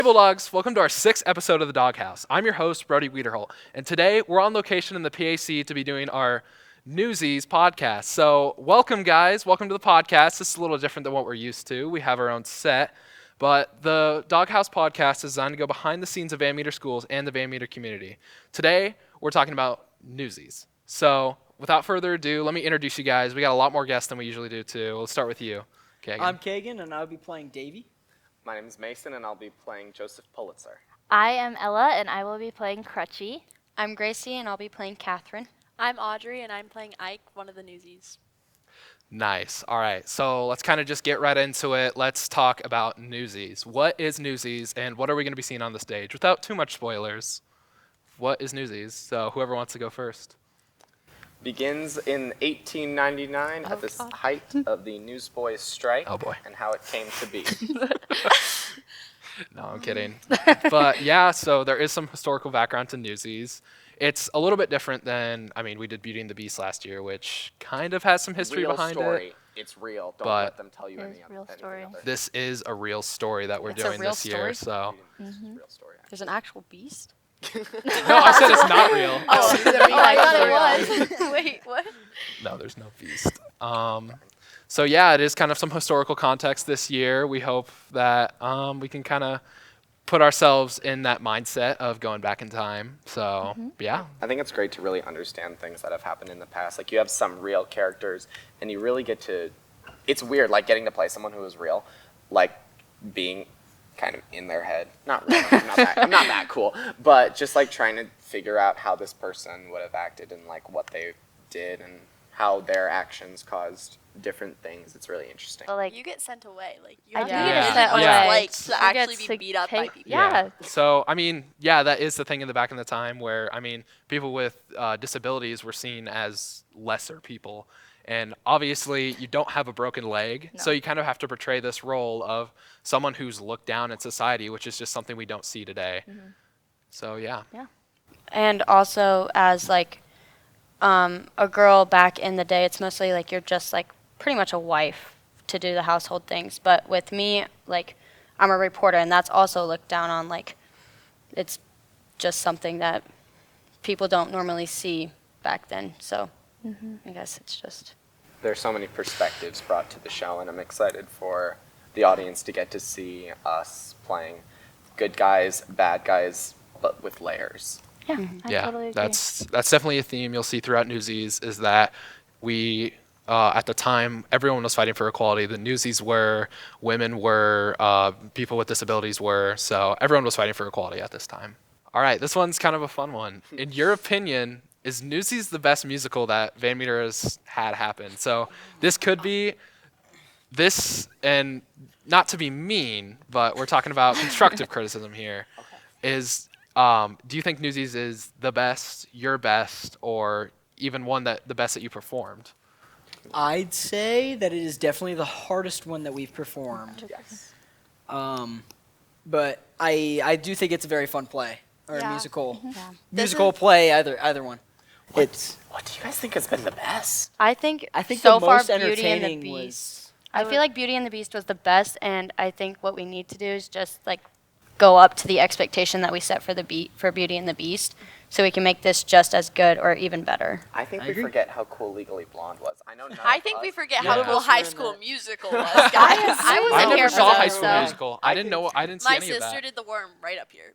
Hey Bulldogs, welcome to our 6th episode of the Doghouse. I'm your host, Brody Wiederholt, and today we're on location in the PAC to be doing our Newsies podcast. So welcome guys, welcome to the podcast. This is a little different than what we're used to. We have our own set, but the Doghouse podcast is designed to go behind the scenes of Van Meter schools and the Van Meter community. Today, we're talking about Newsies. So without further ado, let me introduce you guys. We got a lot more guests than we usually do too. We'll start with you, Kagan. I'm Kagan, and I'll be playing Davey. My name is Mason, and I'll be playing Joseph Pulitzer. I am Ella, and I will be playing Crutchy. I'm Gracie, and I'll be playing Catherine. I'm Audrey, and I'm playing Ike, one of the Newsies. Nice. All right. So let's kind of just get right into it. Let's talk about Newsies. What is Newsies, and what are we going to be seeing on the stage? Without too much spoilers, what is Newsies? So whoever wants to go first. Begins in 1899 at the height of the Newsboys' strike. Oh, boy. And how it came to be. No, I'm kidding. But yeah, so there is some historical background to Newsies. It's a little bit different than, we did Beauty and the Beast last year, which kind of has some history Real behind story. it. It's real. Don't But let them tell you It is anything real story. other. This is a real story that we're It's a doing real this year. story? So It's a real story. There's an actual beast? no, I said it's not real. I thought it was. Wait, what? No, there's no beast. So yeah, it is kind of some historical context this year. We hope that we can kind of put ourselves in that mindset of going back in time. So yeah. I think it's great to really understand things that have happened in the past. Like, you have some real characters, and you really get to, it's weird, like, getting to play someone who is real, like, being kind of in their head. Not really, I'm not that cool, but just, like, trying to figure out how this person would have acted and, like, what they did and how their actions caused different things. It's really interesting. But like, You get sent away. Like, you I have do to get get sent what it's away. like You to get actually to be beat up by take- people. Yeah. So, that is the thing in the back in the time where, people with disabilities were seen as lesser people. And obviously, you don't have a broken leg, so you kind of have to portray this role of someone who's looked down in society, which is just something we don't see today. So, yeah. And also, as, like, a girl back in the day, it's mostly, like, you're just, like, pretty much a wife to do the household things. But with me, like, I'm a reporter, and that's also looked down on. Like, it's just something that people don't normally see back then. So I guess it's just... There's so many perspectives brought to the show, and I'm excited for the audience to get to see us playing good guys, bad guys, but with layers. I totally agree. that's definitely a theme you'll see throughout Newsies, is that we, at the time, everyone was fighting for equality. The Newsies were, women were, people with disabilities were, so everyone was fighting for equality at this time. All right, this one's kind of a fun one. In your opinion, is Newsies the best musical that Van Meter has had happen? So this could be this, and not to be mean, but we're talking about constructive criticism here. Is do you think Newsies is the best, your best, or even one that the best that you performed? I'd say that it is definitely the hardest one that we've performed. Yes. But I do think it's a very fun play, or a Yeah. musical. Yeah. Musical play, either one. It's What do you guys think has been the best? I think the so far most Beauty and the entertaining Beast. was. I feel like Beauty and the Beast was the best, and I think what we need to do is just, like, go up to the expectation that we set for for Beauty and the Beast, so we can make this just as good or even better. I think I we agree. forget how cool Legally Blonde was. I know. I think we forget Yeah. how cool Us were High in School that. Musical was, guys. I I wasn't never here saw for High that. School Musical. I didn't see My any of sister that. did the worm right up here.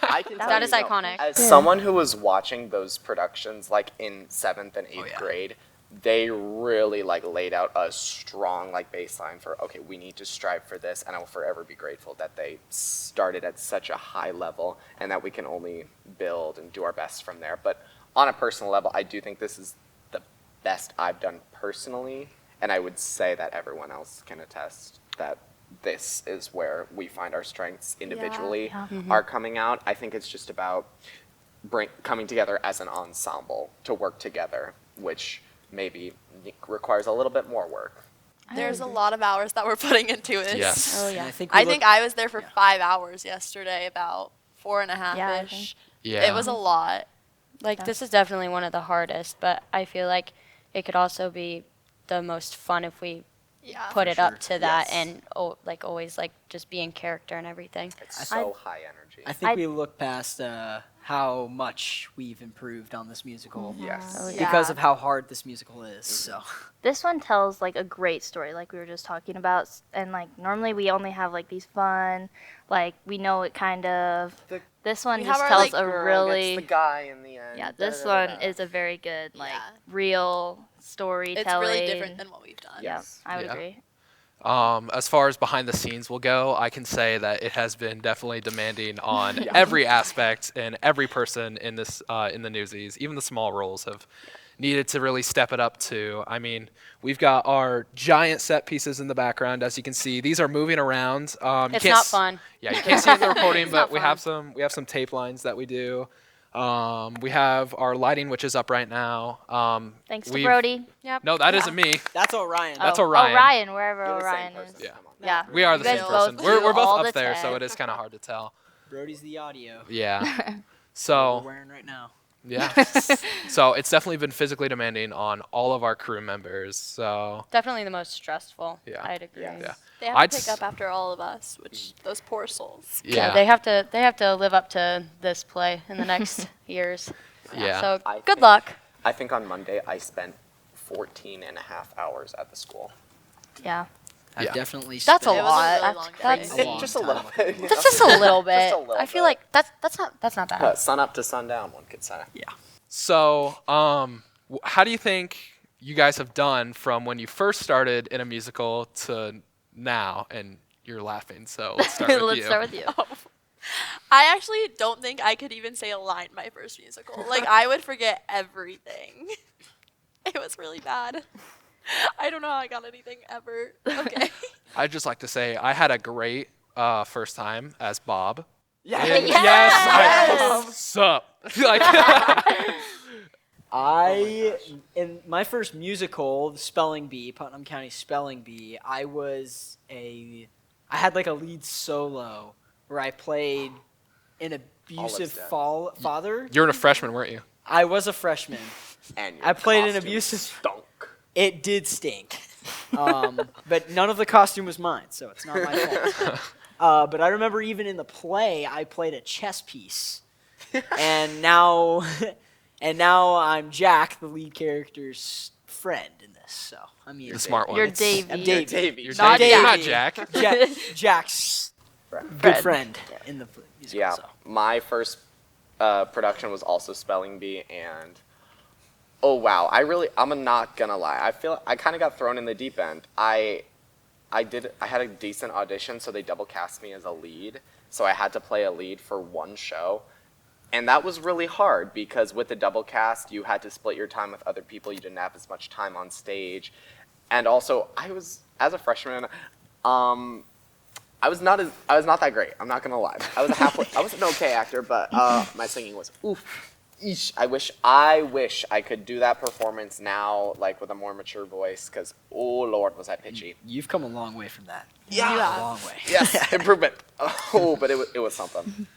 I can tell That you, is though, iconic. As someone who was watching those productions, like in 7th and 8th grade, they really laid out a strong baseline for, okay, we need to strive for this, and I will forever be grateful that they started at such a high level and that we can only build and do our best from there. But on a personal level, I do think this is the best I've done personally, and I would say that everyone else can attest that this is where we find our strengths individually are coming out. I think it's just about coming together as an ensemble to work together, which maybe requires a little bit more work. There's a lot of hours that we're putting into it. Yes. Oh, And yeah. I think, I think I was there for 5 hours yesterday, about 4.5 Yeah, I ish. Yeah. It was a lot. Like, this is definitely one of the hardest, but I feel like it could also be the most fun if we Yeah. put it up sure. to that Yes. and like always like just be in character and everything. It's so high energy. I think I- we look past how much we've improved on this musical Yes. Oh, yeah. because of how hard this musical is. So This one tells like a great story, like we were just talking about, and like normally we only have like these fun, like we know it kind of. This one We just have our, tells like, a Girl really gets the guy in the end. yeah. Da, This da, da, one da. is a very good like Yeah. real storytelling. It's really different than what we've done. Yeah, I would Yeah. agree. As far as behind the scenes will go, I can say that it has been definitely demanding on every aspect and every person in this in the Newsies. Even the small roles have needed to really step it up to. I mean, we've got our giant set pieces in the background, as you can see. These are moving around. You It's can't not s- fun. Yeah, you can't see it in the recording, It's but not we have some tape lines that we do. We have our lighting, which is up right now. Thanks to we've- Brody. Yep. No, that not me. that's Orion. That's oh, Orion. Oh, Ryan, wherever You're the same Orion person. is. Yeah. Come on. Yeah. We are the You same guys person. both We're do both all up the there, so tech. it is kind of hard to tell. Brody's the audio. Yeah. What we're So wearing right now. yeah. So it's definitely been physically demanding on all of our crew members. So Definitely the most stressful. Yeah. I'd agree. Yes. They have I'd to pick s- up after all of us, which those poor souls. yeah. They have to live up to this play in the next years. Yeah. So I good think- luck. I think on Monday I spent 14 and a half hours at the school. Yeah. I've Yeah. definitely That's spent a It was a lot. really That's long day. that's, A long Just a time little with bit. you that's know? just a little bit. Just a little I feel bit. like that's not bad. Sun up to sundown, one could say. Yeah. So how do you think you guys have done from when you first started in a musical to now? And you're laughing, so let's start with Let's you. start with you. I actually don't think I could even say a line in my first musical. Like, I would forget everything. It was really bad. I don't know how I got anything ever. Okay. I'd just like to say I had a great first time as Bob. Yeah. And Yes! Sup? Like, In my first musical, the Spelling Bee, Putnam County Spelling Bee, I had like a lead solo where I played an abusive dead. father. you were a freshman, weren't you? I was a freshman. And your I played an costume abusive- stunk. It did stink. But none of the costume was mine, so it's not my fault. But I remember even in the play, I played a chess piece. And now I'm Jack, the lead character's friend in this. So I mean, The smart one. You're it's- Davey. I'm You're Davey. Davey. You're Not Davey, you're not Davey. Jack. Jack's Friend. good friend in the musical. Yeah, So. my first production was also Spelling Bee, and oh wow, I'm not gonna lie. I feel I kind of got thrown in the deep end. I had a decent audition, so they double cast me as a lead. So I had to play a lead for one show, and that was really hard because with the double cast, you had to split your time with other people. You didn't have as much time on stage, and also as a freshman. I was not that great. I'm not gonna lie. I was an okay actor, but my singing was oof. Eesh. I wish I could do that performance now, like with a more mature voice, because oh Lord, was I pitchy. You've come a long way from that. Yeah. A long way. Yes, improvement. Oh, but it was something.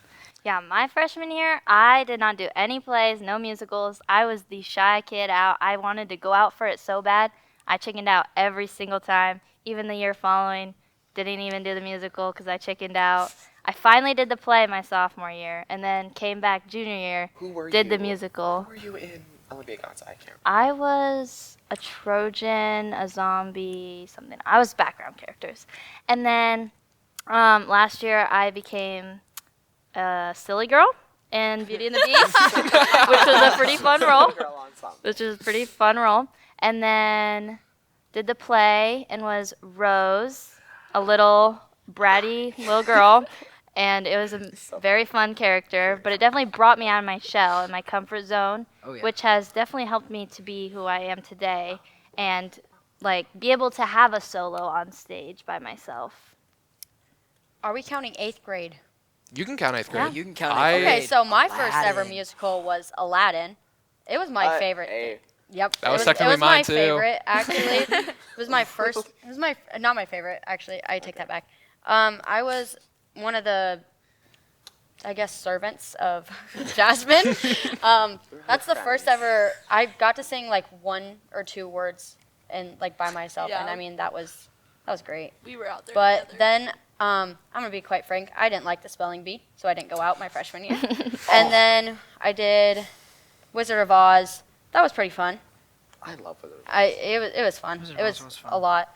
Yeah, my freshman year, I did not do any plays, no musicals. I was the shy kid out. I wanted to go out for it so bad. I chickened out every single time. Even the year following, didn't even do the musical because I chickened out. I finally did the play my sophomore year, and then came back junior year, Who were did you? the musical. Who were you in Olympia Gonza? I can't. I was a Trojan, a zombie, something. I was background characters. And then last year I became a silly girl in Beauty and the Beast, which was a pretty fun role. Girl ensemble. Which was a pretty fun role. And then did the play and was Rose, a little bratty little girl. And it was a very fun character, but it definitely brought me out of my shell and my comfort zone, Oh, yeah. which has definitely helped me to be who I am today and like be able to have a solo on stage by myself. Are we counting 8th grade? You can count 8th grade. You can count I- it. Okay, so my first ever Aladdin. musical was Aladdin. It was my favorite. Hey, Yep. That was it technically it was mine, my too. favorite, actually. It was my first. It was my not my favorite, actually. I take that back. I was one of the, I guess, servants of Jasmine. That's the first ever. I got to sing like 1 or 2 words and like by myself, and Yeah. I mean that was That was great. We were out there But together. then, I'm going to be quite frank, I didn't like the spelling bee, so I didn't go out my freshman year. And then I did Wizard of Oz. That was pretty fun. I love it. It was fun. Wizard It of was Oz was fun. a lot.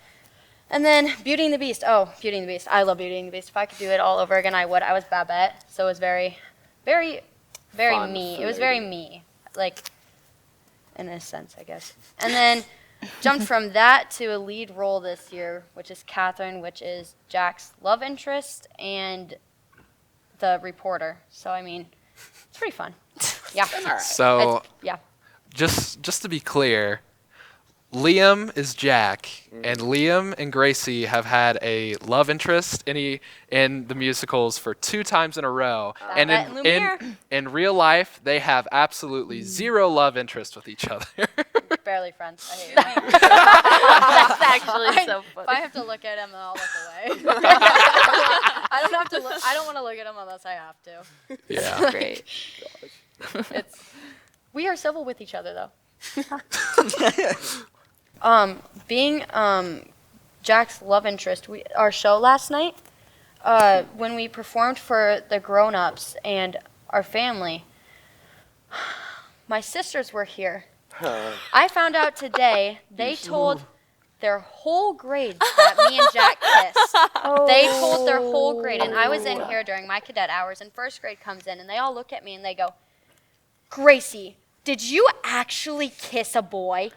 And then Beauty and the Beast. Oh, Beauty and the Beast. I love Beauty and the Beast. If I could do it all over again, I would. I was Babette, so it was very, very, very Fun, me. It was very flirty. me, like, in a sense, I guess. And then jumped from that to a lead role this year, which is Catherine, which is Jack's love interest and the reporter. So, I mean, it's pretty fun. Yeah. So Yeah. just to be clear, Liam is Jack, and Liam and Gracie have had a love interest in the musicals for 2 times in a row. And Babette and Lumiere. in real life, they have absolutely zero love interest with each other. Barely friends. I hate it. That's actually so If I funny. have to look at him, then I'll look away. I don't have to look. I don't want to look at him unless I have to. Yeah. Great. We are civil with each other, though. Being Jack's love interest, our show last night, when we performed for the grown-ups and our family, my sisters were here. I found out today they told their whole grade that me and Jack kissed. They told their whole grade, and I was in here during my cadet hours, and first grade comes in, and they all look at me and they go, "Gracie, did you actually kiss a boy?"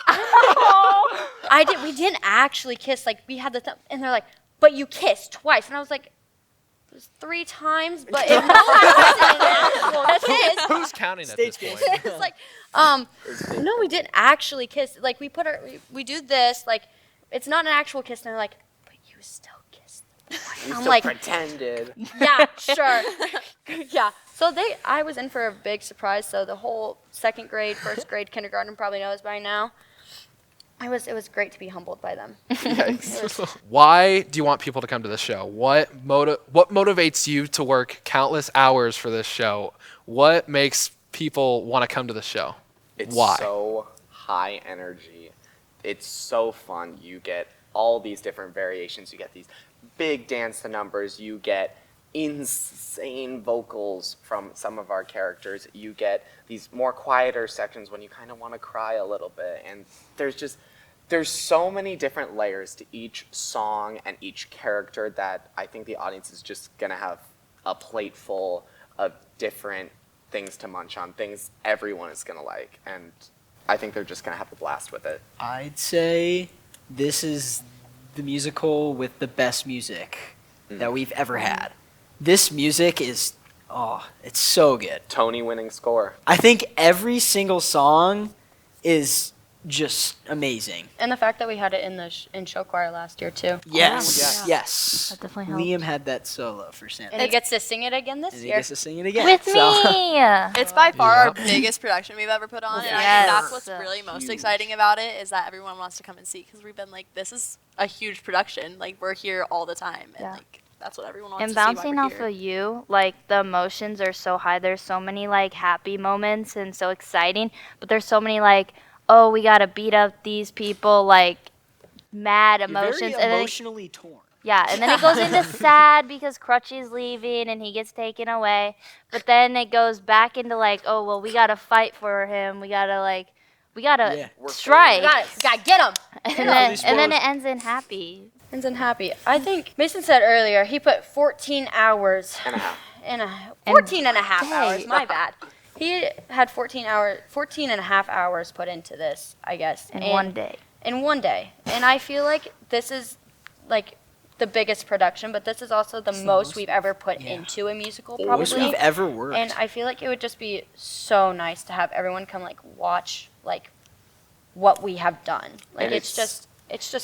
I did. We didn't actually kiss. Like, we had the and they're like, "But you kissed twice," and I was like, "It was 3 times." But if no one wasn't an actual kiss, Who's counting at this Stage point? kiss. it's like, no, we didn't actually kiss. Like, we do this. Like, it's not an actual kiss. And they're like, "But you still kissed the boy." You I'm still like, pretended. yeah, sure. Yeah. So I was in for a big surprise. So the whole second grade, first grade, kindergarten probably knows by now. It was great to be humbled by them. Why do you want people to come to this show? What motivates you to work countless hours for this show? What makes people want to come to the show? It's Why? so high energy. It's so fun. You get all these different variations. You get these big dance to numbers. You get insane vocals from some of our characters. You get these more quieter sections when you kind of want to cry a little bit. And there's so many different layers to each song and each character that I think the audience is just going to have a plate full of different things to munch on, things everyone is going to like. And I think they're just going to have a blast with it. I'd say this is the musical with the best music that we've ever had. This music is, it's so good. Tony-winning score. I think every single song is just amazing. And the fact that we had it in the in show choir last year too. Yes, yes. That definitely helped. Liam had that solo for Santa. And he gets to sing it again this and he year. gets to sing it again. With so. me. It's by far our Yep. biggest production we've ever put on, and I Yes. think that's what's really most Huge. exciting about it is that everyone wants to come and see because we've been like, this is a huge production. Like, we're here all the time, and Yeah. like that's what everyone wants And to see. bouncing while we're off here. of you, like the emotions are so high. There's so many like happy moments and so exciting, but there's so many like, oh, we gotta beat up these people, like mad You're emotions, very and then emotionally torn. yeah, and then it goes into sad because Crutchy's leaving and he gets taken away, but then it goes back into like, oh well, we gotta fight for him. We gotta Yeah. strike, Gotta get him. and then it ends in happy. Ends in happy. I think Mason said earlier he put 14 hours And a half. in 14 and a half Dang. hours. My bad. He had 14 and a half hours put into this, I guess. In and- one day. In one day. And I feel like this is like the biggest production, but this is also the most we've ever put yeah. into a musical Most probably. we've ever worked. And I feel like it would just be so nice to have everyone come like watch like what we have done. Like And it's just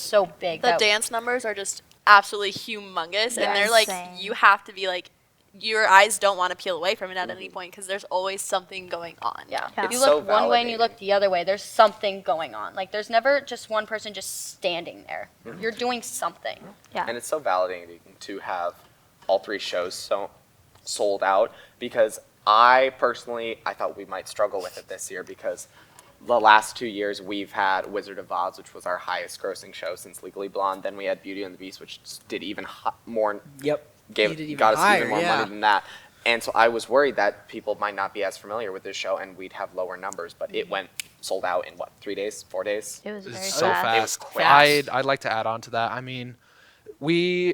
so big. The that- dance numbers are just absolutely humongous, Yeah. and they're like, Insane. you have to be like, your eyes don't want to peel away from it at any point because there's always something going on. Yeah. Yeah. If you It's look so one way and you validating. look the other way, there's something going on. Like there's never just one person just standing there. You're doing something. Yeah. And it's so validating to have all 3 shows sold out because I thought we might struggle with it this year because the last 2 years we've had Wizard of Oz, which was our highest grossing show since Legally Blonde. Then we had Beauty and the Beast, which did even more. Yep. Got Made it even us higher, even more yeah. money than that. And so I was worried that people might not be as familiar with this show and we'd have lower numbers. But it went sold out in 3 days, 4 days? It was very So fast. It was fast. quick. I'd like to add on to that. I mean, we're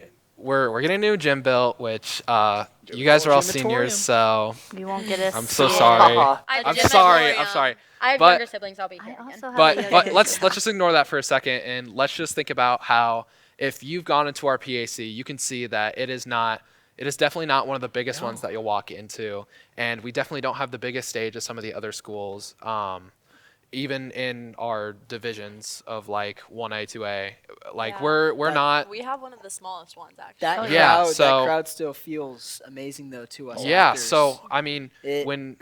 getting a new gym built, which you guys are all seniors, so We won't get us. I'm so sorry. I I'm did sorry. my I'm sorry. I have But- younger siblings. I'll be I here again. also have a But younger let's sister. just ignore that for a second, and let's just think about how if you've gone into our PAC, you can see that it is definitely not one of the biggest ones that you'll walk into, and we definitely don't have the biggest stage as some of the other schools. Even in our divisions of like 1A, 2A, like Yeah. we're not. We have one of the smallest ones actually. That Yeah, crowd, so- that crowd still feels amazing though to us. Yeah, actors. so I mean, It- when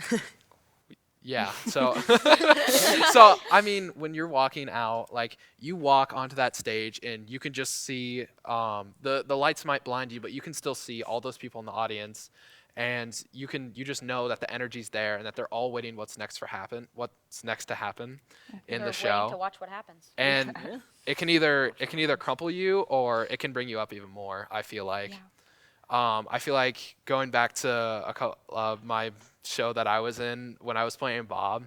yeah, so so I mean, when you're walking out, like you walk onto that stage and you can just see the lights might blind you, but you can still see all those people in the audience, and you just know that the energy's there and that they're all waiting what's next to happen in They're the waiting to show. watch what happens. And it can either crumple you or it can bring you up even more, I feel like. I feel like going back to a couple of my show that I was in when I was playing Bob,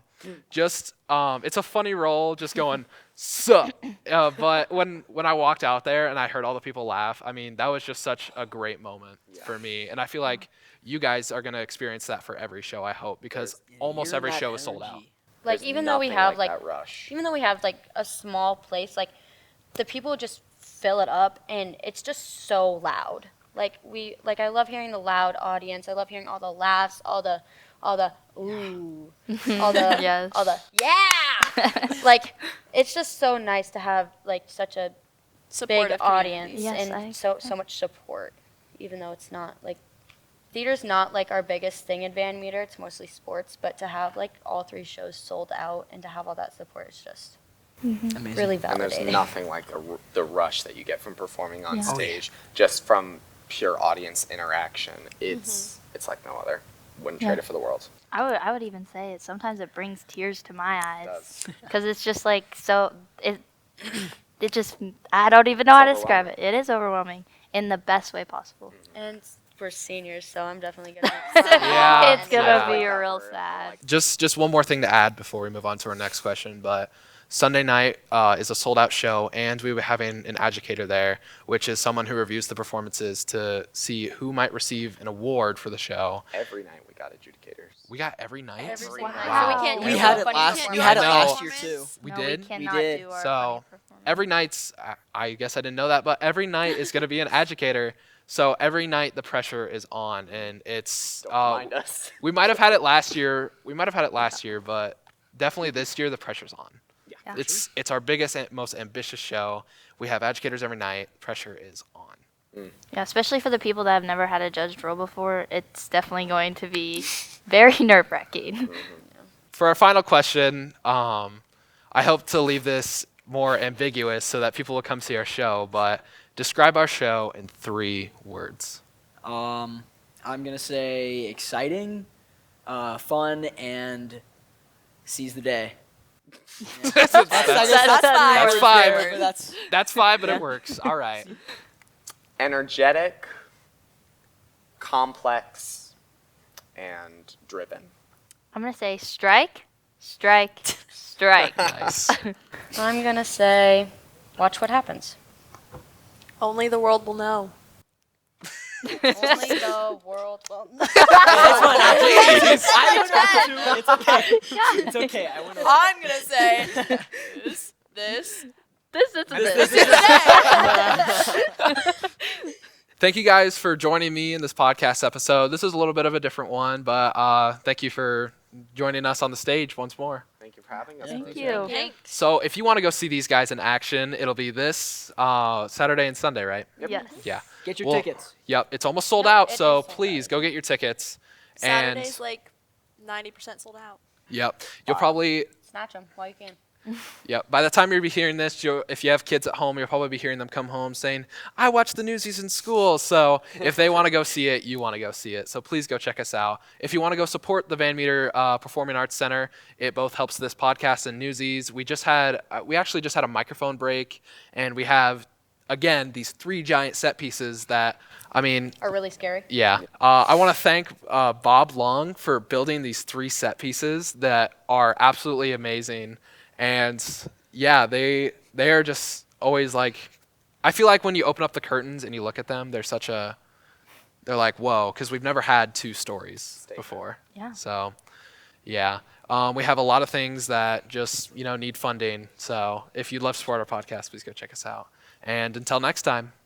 just it's a funny role, just going sup. But when I walked out there and I heard all the people laugh, I mean that was just such a great moment for me, and I feel like you guys are gonna experience that for every show, I hope, because almost Hearing every that show is sold out. energy. Like There's even though we nothing have that rush. even though we have like a small place, like the people just fill it up, and it's just so loud. I love hearing the loud audience. I love hearing all the laughs, all the ooh, all the Yes. all the yeah. Like it's just so nice to have like such a Supportive big community. audience Yes, and so much support, even though it's not like theater's not like our biggest thing in Van Meter. It's mostly sports, but to have like all 3 shows sold out and to have all that support is just Amazing. really And there's validating. nothing like the rush that you get from performing on Yeah. Oh, stage, just from pure audience interaction. It's like no other. Wouldn't trade Yeah. it for the world. I would even say it. Sometimes it brings tears to my It eyes does. because it's just like so. It just I don't even know how to describe it. overwhelming. It is overwhelming in the best way possible. And we're seniors, so I'm definitely gonna. Yeah, It's gonna yeah. be Like that real word, sad. like- Just one more thing to add before we move on to our next question, but Sunday night is a sold out show, and we were having an educator there, which is someone who reviews the performances to see who might receive an award for the show. Every night we got adjudicators. We got every night. Every Wow. night. Wow. So we can't We do had no it funny last. can't We do had it our last year performance. too. We No, did. We cannot did. do our So, funny performance. Every night's, I guess I didn't know that, but every night is going to be an educator. So every night the pressure is on, and it's. Don't mind us. We might have had it last year. But definitely this year the pressure's on. Yeah. It's our biggest and most ambitious show. We have educators every night. Pressure is on. Yeah, especially for the people that have never had a judged role before, it's definitely going to be very nerve-wracking. For our final question, I hope to leave this more ambiguous so that people will come see our show. But describe our show in 3 words. I'm gonna say exciting, fun, and seize the day. That's That's That's fine. five. That's That's 5, but it works. All right. Energetic, complex, and driven. I'm gonna say strike, strike, strike. Nice. I'm gonna say, watch what happens. Only the world will know. Only the world will. I don't know. It's okay. It's okay. I went over. I'm gonna say this. This. Thank you guys for joining me in this podcast episode. This is a little bit of a different one, but thank you for joining us on the stage once more. Thank you for having us. Thank Rosie. you. So if you want to go see these guys in action, it'll be this Saturday and Sunday, right? Yes. Yeah. Get your Well, tickets. Yep. It's almost sold No, out, it so is sold please out. go get your tickets. Saturday's And like 90% sold out. yep, you'll probably Snatch them while you can. Yep. By the time you'll be hearing this, if you have kids at home, you'll probably be hearing them come home saying, "I watched the Newsies in school." So if they want to go see it, you want to go see it. So please go check us out. If you want to go support the Van Meter Performing Arts Center, it both helps this podcast and Newsies. We actually just had a microphone break, and we have again these 3 giant set pieces that. I mean, Are really scary. yeah. I want to thank Bob Long for building these 3 set pieces that are absolutely amazing. And yeah, they are just always like, I feel like when you open up the curtains and you look at them, they're like, whoa, because we've never had 2 stories before. Yeah. So yeah. We have a lot of things that just, need funding. So if you'd love to support our podcast, please go check us out. And until next time.